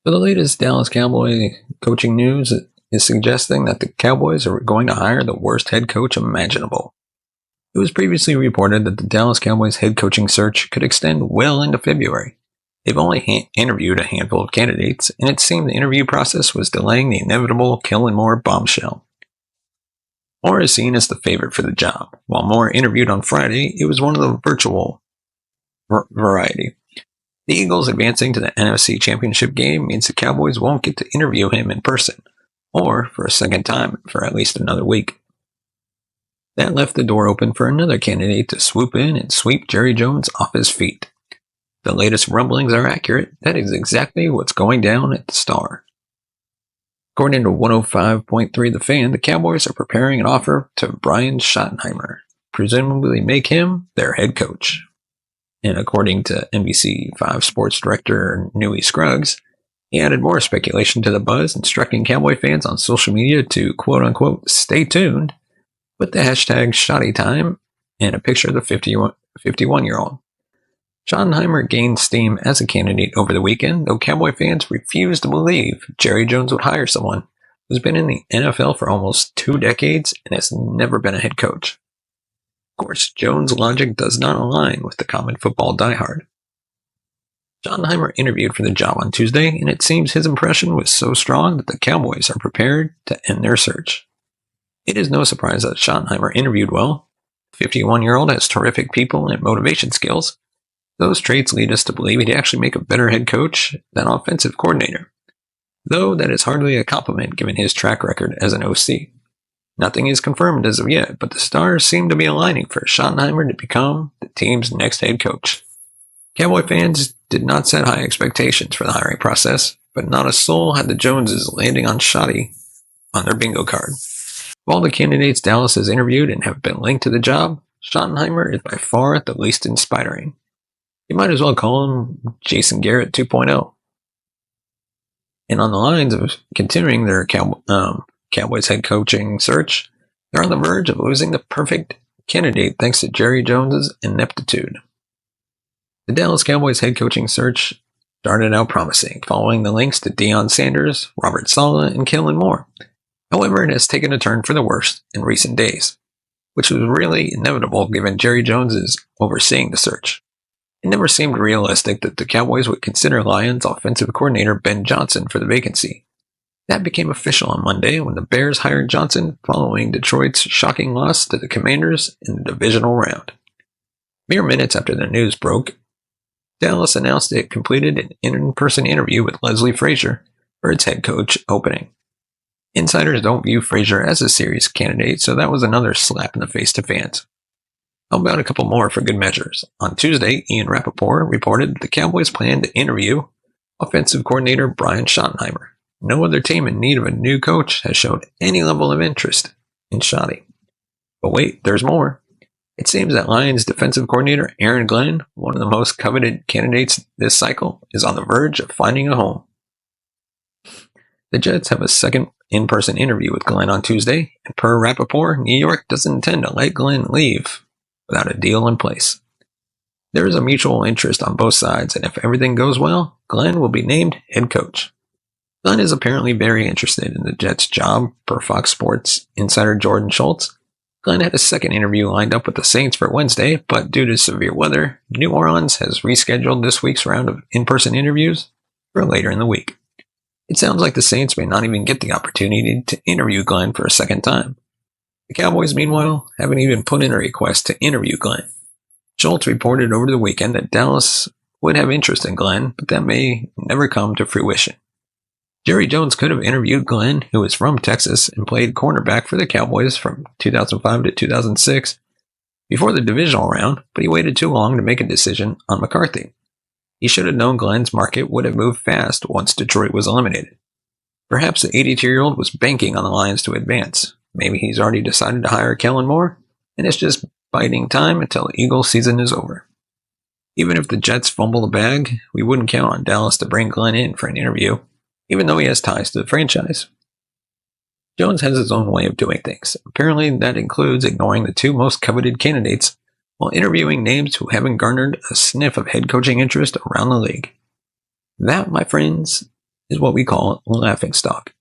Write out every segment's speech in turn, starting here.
So the latest Dallas Cowboy coaching news is suggesting that the Cowboys are going to hire the worst head coach imaginable. It was previously reported that the Dallas Cowboys head coaching search could extend well into February. They've only interviewed a handful of candidates, and it seemed the interview process was delaying the inevitable Kellen Moore bombshell. Moore is seen as the favorite for the job. While Moore interviewed on Friday, it was one of the virtual variety. The Eagles advancing to the NFC Championship game means the Cowboys won't get to interview him in person, or for a second time for at least another week. That left the door open for another candidate to swoop in and sweep Jerry Jones off his feet. The latest rumblings are accurate. That is exactly what's going down at the Star. According to 105.3 The Fan, the Cowboys are preparing an offer to Brian Schottenheimer, presumably make him their head coach. And according to NBC5 sports director Newy Scruggs, he added more speculation to the buzz, instructing Cowboy fans on social media to quote-unquote stay tuned with the hashtag ShottyTime and a picture of the 51-year-old. Schottenheimer gained steam as a candidate over the weekend, though Cowboy fans refused to believe Jerry Jones would hire someone who's been in the NFL for almost 2 decades and has never been a head coach. Of course, Jones' logic does not align with the common football diehard. Schottenheimer interviewed for the job on Tuesday, and it seems his impression was so strong that the Cowboys are prepared to end their search. It is no surprise that Schottenheimer interviewed well. The 51-year-old has terrific people and motivation skills. Those traits lead us to believe he'd actually make a better head coach than offensive coordinator, though that is hardly a compliment given his track record as an OC. Nothing is confirmed as of yet, but the stars seem to be aligning for Schottenheimer to become the team's next head coach. Cowboy fans did not set high expectations for the hiring process, but not a soul had the Joneses landing on Schotty on their bingo card. Of all the candidates Dallas has interviewed and have been linked to the job, Schottenheimer is by far the least inspiring. You might as well call him Jason Garrett 2.0. And on the lines of continuing their Cowboys head coaching search, they're on the verge of losing the perfect candidate thanks to Jerry Jones' ineptitude. The Dallas Cowboys head coaching search started out promising, following the links to Deion Sanders, Robert Saleh, and Kellen Moore. However, it has taken a turn for the worse in recent days, which was really inevitable given Jerry Jones is overseeing the search. It never seemed realistic that the Cowboys would consider Lions offensive coordinator Ben Johnson for the vacancy. That became official on Monday when the Bears hired Johnson following Detroit's shocking loss to the Commanders in the divisional round. Mere minutes after the news broke, Dallas announced it completed an in-person interview with Leslie Frazier for its head coach opening. Insiders don't view Frazier as a serious candidate, so that was another slap in the face to fans. How about a couple more for good measures? On Tuesday, Ian Rappaport reported that the Cowboys plan to interview offensive coordinator Brian Schottenheimer. No other team in need of a new coach has shown any level of interest in Schotty. But wait, there's more. It seems that Lions defensive coordinator Aaron Glenn, one of the most coveted candidates this cycle, is on the verge of finding a home. The Jets have a second in-person interview with Glenn on Tuesday, and per Rappaport, New York doesn't intend to let Glenn leave without a deal in place. There is a mutual interest on both sides, and if everything goes well, Glenn will be named head coach. Glenn is apparently very interested in the Jets' job, per Fox Sports insider Jordan Schultz. Glenn had a second interview lined up with the Saints for Wednesday, but due to severe weather, New Orleans has rescheduled this week's round of in-person interviews for later in the week. It sounds like the Saints may not even get the opportunity to interview Glenn for a second time. The Cowboys, meanwhile, haven't even put in a request to interview Glenn. Schultz reported over the weekend that Dallas would have interest in Glenn, but that may never come to fruition. Jerry Jones could have interviewed Glenn, who is from Texas and played cornerback for the Cowboys from 2005 to 2006, before the divisional round, but he waited too long to make a decision on McCarthy. He should have known Glenn's market would have moved fast once Detroit was eliminated. Perhaps the 82-year-old was banking on the Lions to advance. Maybe he's already decided to hire Kellen Moore, and it's just biding time until the Eagles season is over. Even if the Jets fumble the bag, we wouldn't count on Dallas to bring Glenn in for an interview, even though he has ties to the franchise. Jones has his own way of doing things. Apparently, that includes ignoring the two most coveted candidates while interviewing names who haven't garnered a sniff of head coaching interest around the league. That, my friends, is what we call a laughingstock.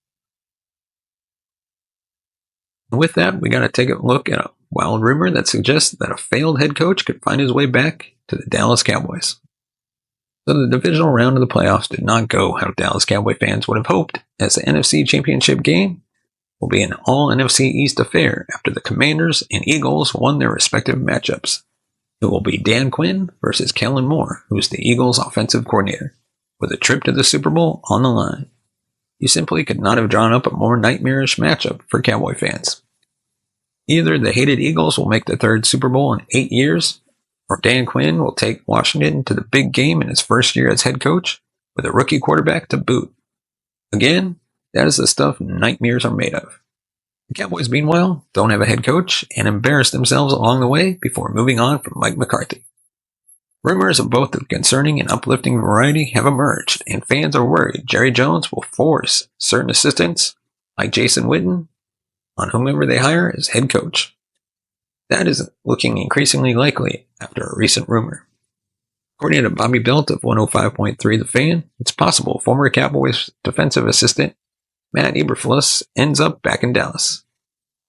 And with that, we got to take a look at a wild rumor that suggests that a failed head coach could find his way back to the Dallas Cowboys. So the divisional round of the playoffs did not go how Dallas Cowboy fans would have hoped, as the NFC Championship game will be an all-NFC East affair after the Commanders and Eagles won their respective matchups. It will be Dan Quinn versus Kellen Moore, who is the Eagles' offensive coordinator, with a trip to the Super Bowl on the line. You simply could not have drawn up a more nightmarish matchup for Cowboy fans. Either the hated Eagles will make the third Super Bowl in 8 years, or Dan Quinn will take Washington to the big game in his first year as head coach, with a rookie quarterback to boot. Again, that is the stuff nightmares are made of. The Cowboys, meanwhile, don't have a head coach and embarrass themselves along the way before moving on from Mike McCarthy. Rumors of both the concerning and uplifting variety have emerged, and fans are worried Jerry Jones will force certain assistants, like Jason Witten, on whomever they hire as head coach. That is looking increasingly likely after a recent rumor. According to Bobby Belt of 105.3 The Fan, it's possible former Cowboys defensive assistant Matt Eberflus ends up back in Dallas.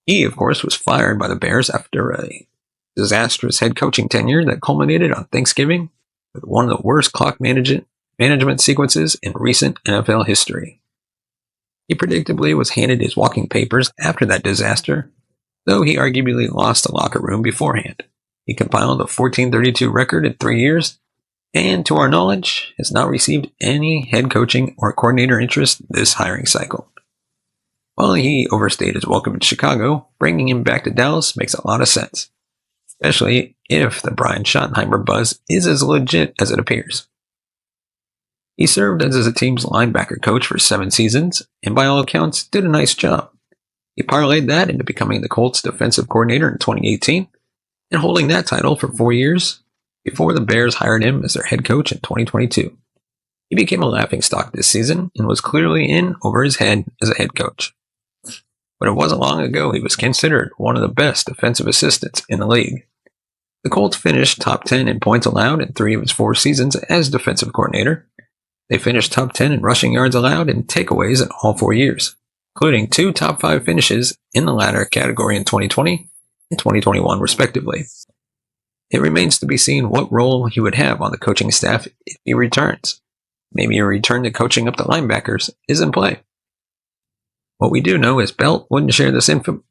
He, of course, was fired by the Bears after a disastrous head coaching tenure that culminated on Thanksgiving with one of the worst clock management sequences in recent NFL history. He predictably was handed his walking papers after that disaster, though he arguably lost the locker room beforehand. He compiled a 14-32 record in 3 years, and to our knowledge, has not received any head coaching or coordinator interest this hiring cycle. While he overstayed his welcome in Chicago, bringing him back to Dallas makes a lot of sense, especially if the Brian Schottenheimer buzz is as legit as it appears. He served as the team's linebacker coach for 7 seasons, and by all accounts, did a nice job. He parlayed that into becoming the Colts defensive coordinator in 2018, and holding that title for 4 years, before the Bears hired him as their head coach in 2022. He became a laughingstock this season, and was clearly in over his head as a head coach. But it wasn't long ago he was considered one of the best defensive assistants in the league. The Colts finished top 10 in points allowed in 3 of his 4 seasons as defensive coordinator. They finished top 10 in rushing yards allowed and takeaways in all 4 years, including 2 top 5 finishes in the latter category in 2020 and 2021 respectively. It remains to be seen what role he would have on the coaching staff if he returns. Maybe a return to coaching up the linebackers is in play. What we do know is Belt wouldn't share this info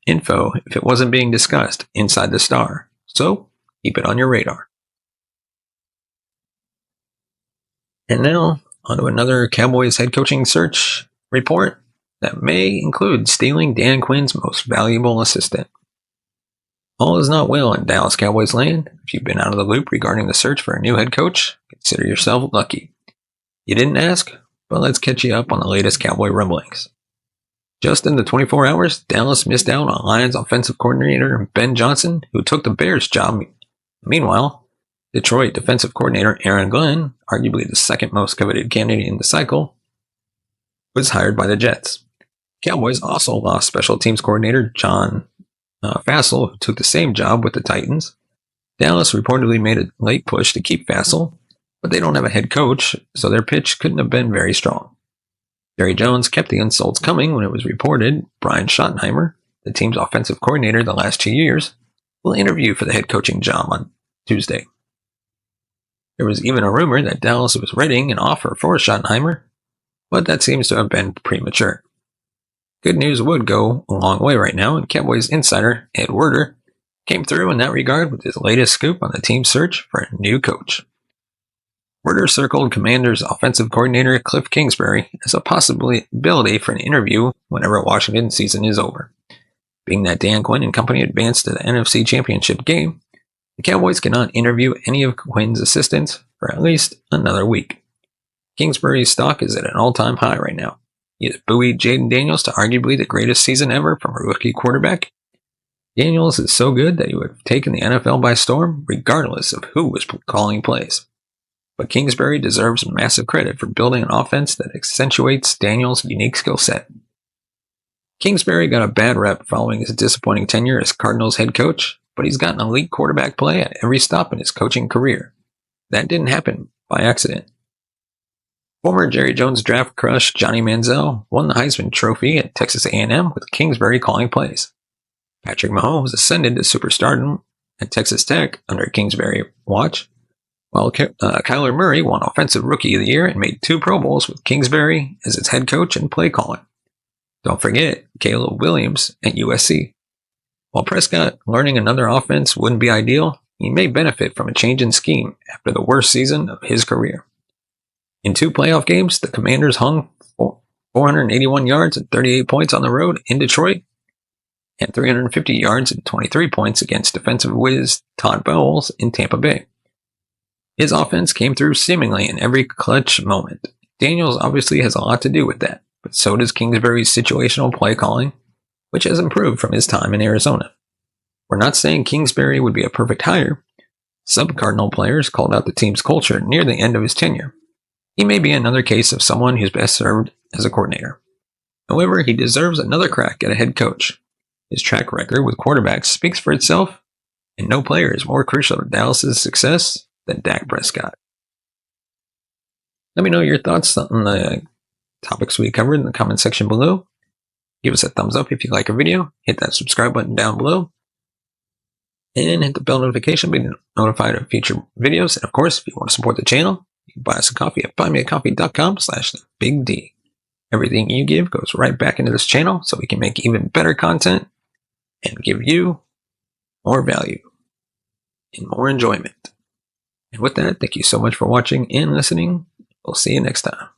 if it wasn't being discussed inside the Star, so keep it on your radar. And now, on to another Cowboys head coaching search report that may include stealing Dan Quinn's most valuable assistant. All is not well in Dallas Cowboys land. If you've been out of the loop regarding the search for a new head coach, consider yourself lucky. You didn't ask, but let's catch you up on the latest Cowboy rumblings. Just in the 24 hours, Dallas missed out on Lions offensive coordinator Ben Johnson, who took the Bears' job. Meanwhile, Detroit defensive coordinator Aaron Glenn, arguably the second most coveted candidate in the cycle, was hired by the Jets. Cowboys also lost special teams coordinator John Fassel, who took the same job with the Titans. Dallas reportedly made a late push to keep Fassel, but they don't have a head coach, so their pitch couldn't have been very strong. Jerry Jones kept the insults coming when it was reported Brian Schottenheimer, the team's offensive coordinator the last 2 years, will interview for the head coaching job on Tuesday. There was even a rumor that Dallas was readying an offer for Schottenheimer, but that seems to have been premature. Good news would go a long way right now, and Cowboys insider Ed Werder came through in that regard with his latest scoop on the team's search for a new coach. Werder circled Commanders' offensive coordinator Cliff Kingsbury as a possibility for an interview whenever Washington's season is over. Being that Dan Quinn and company advanced to the NFC Championship game, the Cowboys cannot interview any of Quinn's assistants for at least another week. Kingsbury's stock is at an all-time high right now. He has buoyed Jaden Daniels to arguably the greatest season ever from a rookie quarterback. Daniels is so good that he would have taken the NFL by storm regardless of who was calling plays. But Kingsbury deserves massive credit for building an offense that accentuates Daniels' unique skill set. Kingsbury got a bad rep following his disappointing tenure as Cardinals head coach, but he's gotten elite quarterback play at every stop in his coaching career. That didn't happen by accident. Former Jerry Jones draft crush Johnny Manziel won the Heisman Trophy at Texas A&M with Kingsbury calling plays. Patrick Mahomes ascended to superstardom at Texas Tech under Kingsbury watch, while Kyler Murray won Offensive Rookie of the Year and made 2 Pro Bowls with Kingsbury as its head coach and play calling. Don't forget Caleb Williams at USC. While Prescott learning another offense wouldn't be ideal, he may benefit from a change in scheme after the worst season of his career. In 2 playoff games, the Commanders hung 481 yards and 38 points on the road in Detroit, and 350 yards and 23 points against defensive whiz Todd Bowles in Tampa Bay. His offense came through seemingly in every clutch moment. Daniels obviously has a lot to do with that, but so does Kingsbury's situational play calling, which has improved from his time in Arizona. We're not saying Kingsbury would be a perfect hire. Sub-Cardinal players called out the team's culture near the end of his tenure. He may be another case of someone who's best served as a coordinator. However, he deserves another crack at a head coach. His track record with quarterbacks speaks for itself, and no player is more crucial to Dallas' success than Dak Prescott. Let me know your thoughts on the topics we covered in the comment section below. Give us a thumbs up if you like our video, hit that subscribe button down below, and hit the bell notification to be notified of future videos. And of course, if you want to support the channel, you can buy us a coffee at buymeacoffee.com/thebigd. Everything you give goes right back into this channel so we can make even better content and give you more value and more enjoyment. And with that, thank you so much for watching and listening. We'll see you next time.